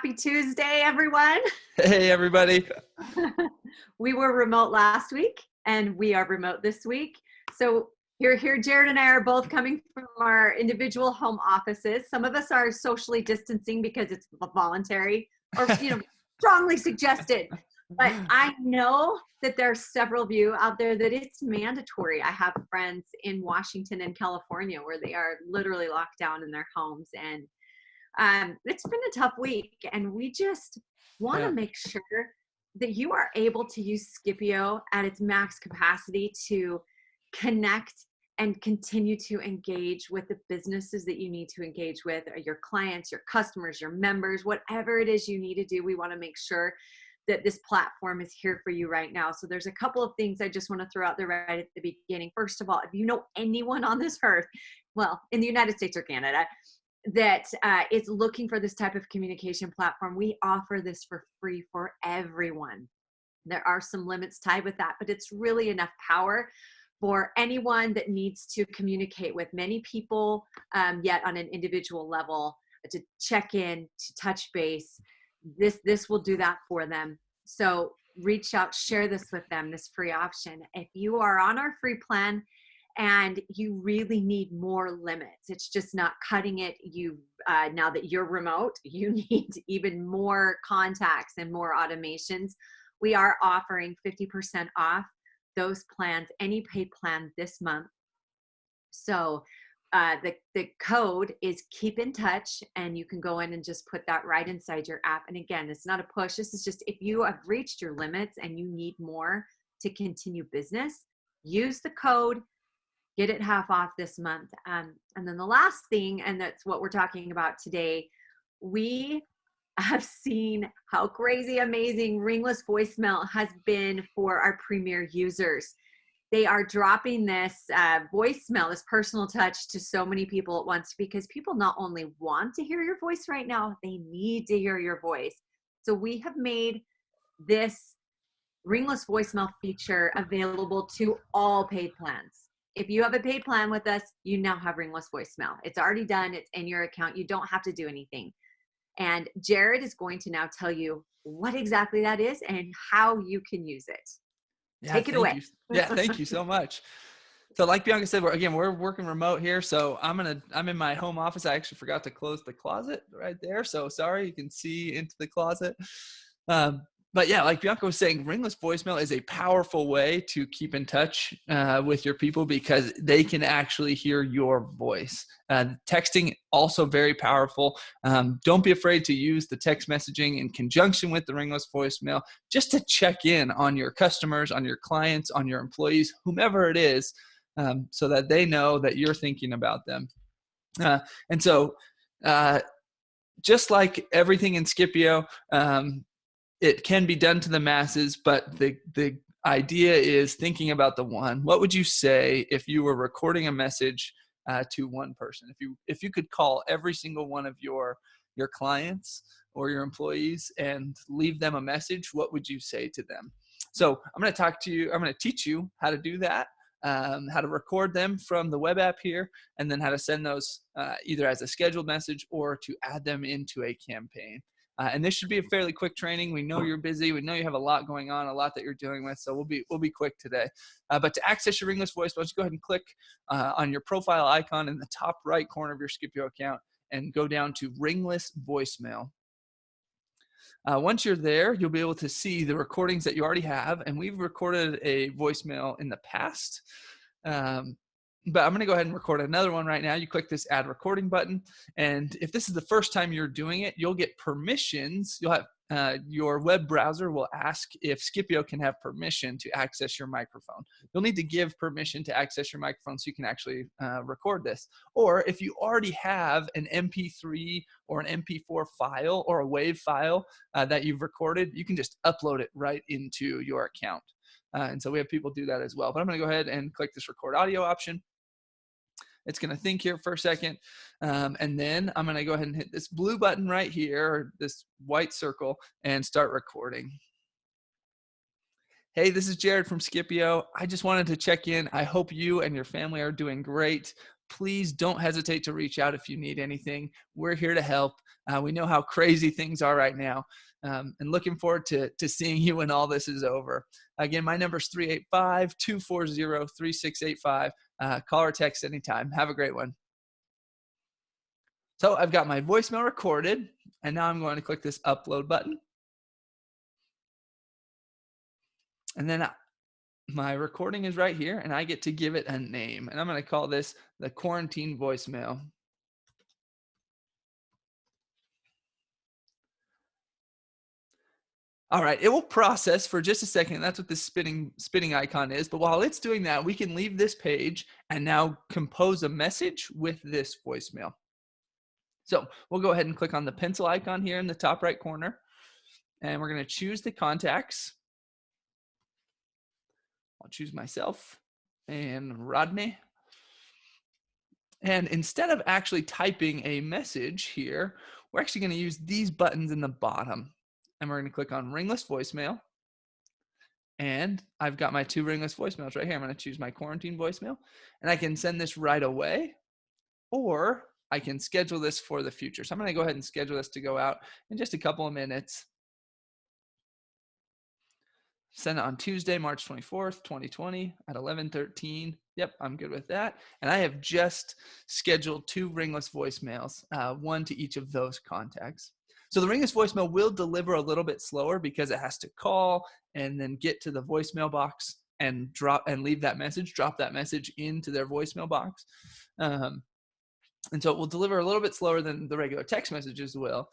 Happy Tuesday, everyone. Hey, everybody. We were remote last week and we are remote this week. So here, Jared and I are both coming from our individual home offices. Some of us are socially distancing because it's voluntary or, strongly suggested. But I know that there are several of you out there that it's mandatory. I have friends in Washington and California where they are literally locked down in their homes, and it's been a tough week, and we just want to Yeah. make sure that you are able to use Scipio at its max capacity to connect and continue to engage with the businesses that you need to engage with, or your clients, your customers, your members, whatever it is you need to do. We want to make sure that this platform is here for you right now. So there's a couple of things I just want to throw out there right at the beginning. First of all, if you know anyone on this earth, well, in the United States or Canada, that is looking for this type of communication platform, we offer this for free for everyone. There are some limits tied with that, but it's really enough power for anyone that needs to communicate with many people, yet on an individual level, to check in, to touch base. This will do that for them. So reach out, share this with them, this free option. If you are on our free plan and you really need more limits, it's just not cutting it. Now that you're remote, you need even more contacts and more automations. We are offering 50% off those plans, any paid plan this month. So the code is keep in touch, and you can go in and just put that right inside your app. And again, it's not a push. This is just if you have reached your limits and you need more to continue business, use the code, get it half off this month. And then the last thing, and that's what we're talking about today, we have seen how crazy amazing Ringless voicemail has been for our premier users. They are dropping this voicemail, this personal touch, to so many people at once, because people not only want to hear your voice right now, they need to hear your voice. So we have made this Ringless voicemail feature available to all paid plans. If you have a paid plan with us, you now have Ringless voicemail. It's already done. It's in your account. You don't have to do anything. And Jared is going to now tell you what exactly that is and how you can use it. Yeah, Take it thank away. you. Yeah, thank you so much. So like Bianca said, we're working remote here. So I'm in my home office. I actually forgot to close the closet right there. So sorry, you can see into the closet. But yeah, like Bianca was saying, Ringless voicemail is a powerful way to keep in touch with your people because they can actually hear your voice. Texting, also very powerful. Don't be afraid to use the text messaging in conjunction with the Ringless voicemail just to check in on your customers, on your clients, on your employees, whomever it is, so that they know that you're thinking about them. And so just like everything in Scipio, it can be done to the masses, but the idea is thinking about the one. What would you say if you were recording a message to one person? If you could call every single one of your clients or your employees and leave them a message, what would you say to them? So I'm going to teach you how to do that, how to record them from the web app here, and then how to send those either as a scheduled message or to add them into a campaign. And this should be a fairly quick training. We know you're busy. We know you have a lot going on, a lot that you're dealing with. So we'll be quick today. But to access your Ringless voice, just go ahead and click on your profile icon in the top right corner of your Scipio account and go down to Ringless voicemail. Once you're there, you'll be able to see the recordings that you already have. And we've recorded a voicemail in the past. But I'm going to go ahead and record another one right now. You click this add recording button. And if this is the first time you're doing it, you'll get permissions. You'll have your web browser will ask if Scipio can have permission to access your microphone. You'll need to give permission to access your microphone so you can actually record this. Or if you already have an MP3 or an MP4 file or a WAV file that you've recorded, you can just upload it right into your account. And so we have people do that as well. But I'm going to go ahead and click this record audio option. It's going to think here for a second. And then I'm going to go ahead and hit this blue button right here, or this white circle, and start recording. Hey, this is Jared from Scipio. I just wanted to check in. I hope you and your family are doing great. please don't hesitate to reach out if you need anything. We're here to help. We know how crazy things are right now, and looking forward to seeing you when all this is over. Again, my number is 385-240-3685. Call or text anytime. Have a great one. So I've got my voicemail recorded, and now I'm going to click this upload button. And then my recording is right here, and I get to give it a name. And I'm going to call this the quarantine voicemail. All right, it will process for just a second. That's what this spinning icon is. But while it's doing that, we can leave this page and now compose a message with this voicemail. So we'll go ahead and click on the pencil icon here in the top right corner, and we're going to choose the contacts. I'll choose myself and Rodney. And instead of actually typing a message here, we're actually going to use these buttons in the bottom. And we're going to click on Ringless voicemail. And I've got my 2 Ringless voicemails right here. I'm going to choose my quarantine voicemail. And I can send this right away, or I can schedule this for the future. So I'm going to go ahead and schedule this to go out in just a couple of minutes. Send it on Tuesday, March 24th, 2020 at 11:13. Yep, I'm good with that. And I have just scheduled 2 Ringless voicemails, one to each of those contacts. So the Ringless voicemail will deliver a little bit slower because it has to call and then get to the voicemail box and drop that message into their voicemail box. And so it will deliver a little bit slower than the regular text messages will,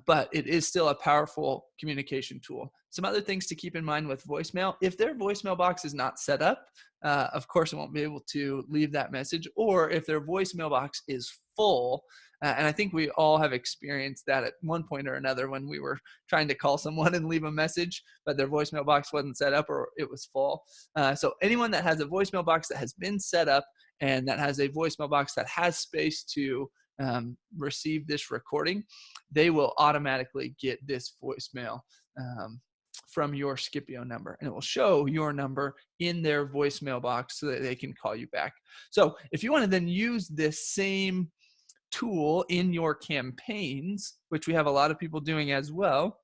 but it is still a powerful communication tool. Some other things to keep in mind with voicemail: if their voicemail box is not set up, of course it won't be able to leave that message, or if their voicemail box is full, and I think we all have experienced that at one point or another when we were trying to call someone and leave a message, but their voicemail box wasn't set up or it was full. So anyone that has a voicemail box that has been set up and that has a voicemail box that has space to receive this recording, they will automatically get this voicemail from your Scipio number, and it will show your number in their voicemail box so that they can call you back. So if you want to then use this same tool in your campaigns, which we have a lot of people doing as well,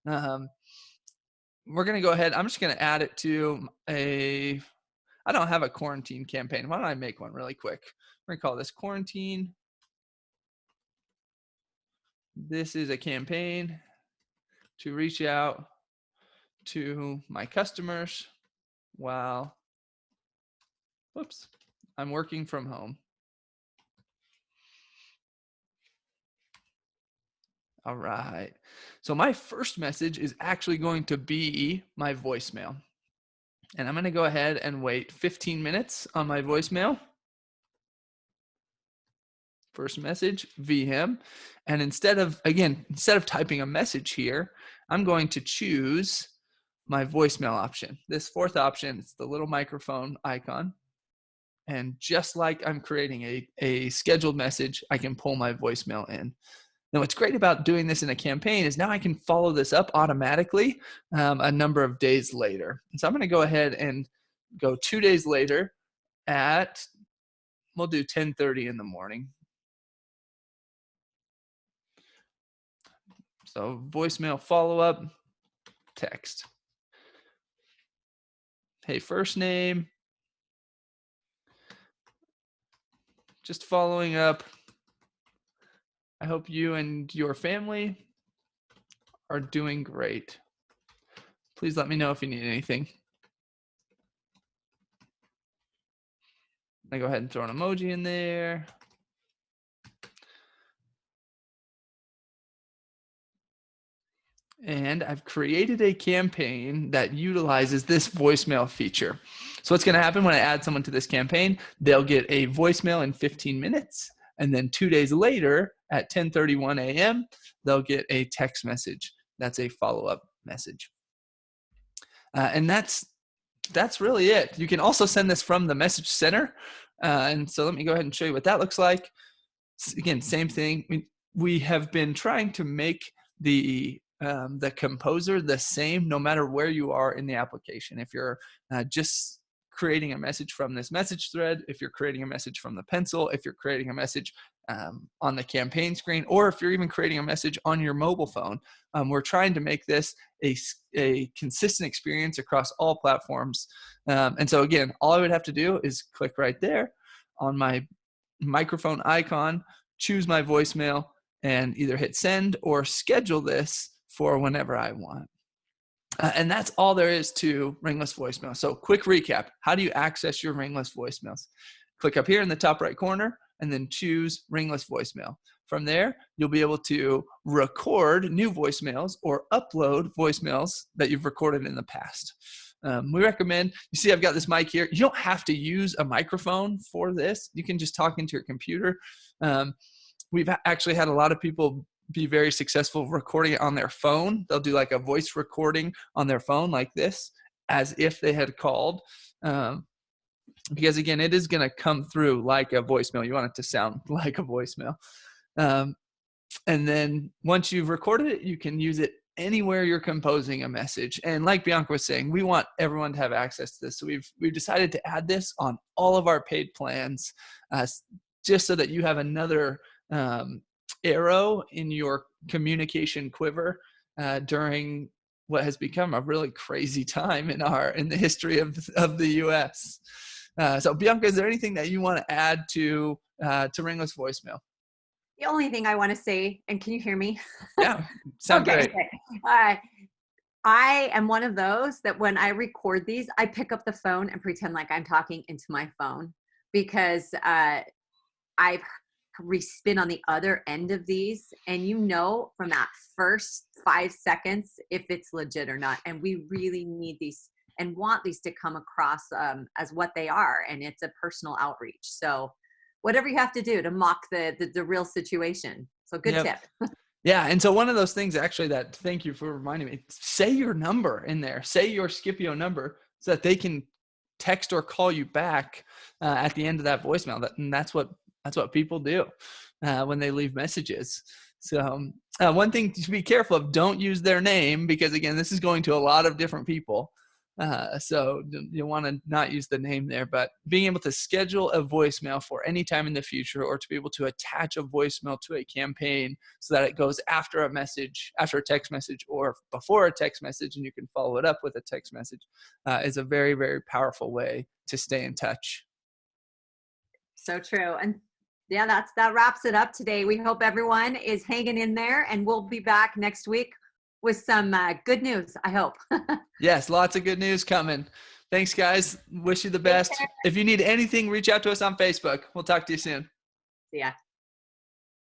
we're going to go ahead. I'm just going to add it to I don't have a quarantine campaign. Why don't I make one really quick? We're going to call this quarantine. This is a campaign to reach out to my customers while, I'm working from home. All right. So my first message is actually going to be my voicemail. And I'm going to go ahead and wait 15 minutes on my voicemail. First message, VM. And instead of typing a message here, I'm going to choose my voicemail option. This 4th option, it's the little microphone icon. And just like I'm creating a scheduled message, I can pull my voicemail in. Now, what's great about doing this in a campaign is now I can follow this up automatically a number of days later. And so I'm going to go ahead and go 2 days later we'll do 10:30 in the morning. So voicemail follow-up, text. Hey, first name. Just following up. I hope you and your family are doing great. Please let me know if you need anything. I go ahead and throw an emoji in there. And I've created a campaign that utilizes this voicemail feature. So what's going to happen when I add someone to this campaign, they'll get a voicemail in 15 minutes. And then 2 days later at 10:31 a.m., they'll get a text message. That's a follow-up message. And that's really it. You can also send this from the message center. And so let me go ahead and show you what that looks like. Again, same thing. We have been trying to make the composer the same no matter where you are in the application. If you're just creating a message from this message thread, if you're creating a message from the pencil, if you're creating a message on the campaign screen, or if you're even creating a message on your mobile phone. We're trying to make this a consistent experience across all platforms. And so again, all I would have to do is click right there on my microphone icon, choose my voicemail, and either hit send or schedule this for whenever I want. And that's all there is to Ringless voicemail. So quick recap. How do you access your Ringless voicemails? Click up here in the top right corner and then choose Ringless voicemail. From there, you'll be able to record new voicemails or upload voicemails that you've recorded in the past. We recommend, you see I've got this mic here. You don't have to use a microphone for this. You can just talk into your computer. We've actually had a lot of people be very successful recording it on their phone. They'll do like a voice recording on their phone like this, as if they had called. Because again, it is going to come through like a voicemail. You want it to sound like a voicemail. And then once you've recorded it, you can use it anywhere you're composing a message. And like Bianca was saying, we want everyone to have access to this. So we've decided to add this on all of our paid plans, just so that you have another arrow in your communication quiver during what has become a really crazy time in the history of the U.S. So Bianca, is there anything that you want to add to Ringless voicemail? The only thing I want to say, and can you hear me? Yeah, sound great. Okay. I am one of those that when I record these, I pick up the phone and pretend like I'm talking into my phone, because I've respin on the other end of these, and from that first 5 seconds if it's legit or not. And we really need these and want these to come across as what they are, and it's a personal outreach. So whatever you have to do to mock the real situation. So good tip. Yeah, and so one of those things actually that, thank you for reminding me, say your number in there, say your Scipio number so that they can text or call you back at the end of that voicemail. And that's what people do when they leave messages. So one thing to be careful of, don't use their name, because again, this is going to a lot of different people. So you want to not use the name there, but being able to schedule a voicemail for any time in the future, or to be able to attach a voicemail to a campaign so that it goes after a text message or before a text message, and you can follow it up with a text message, is a very, very powerful way to stay in touch. So true. And yeah, that wraps it up today. We hope everyone is hanging in there, and we'll be back next week with some good news, I hope. Yes, lots of good news coming. Thanks, guys. Wish you the best. If you need anything, reach out to us on Facebook. We'll talk to you soon. See ya.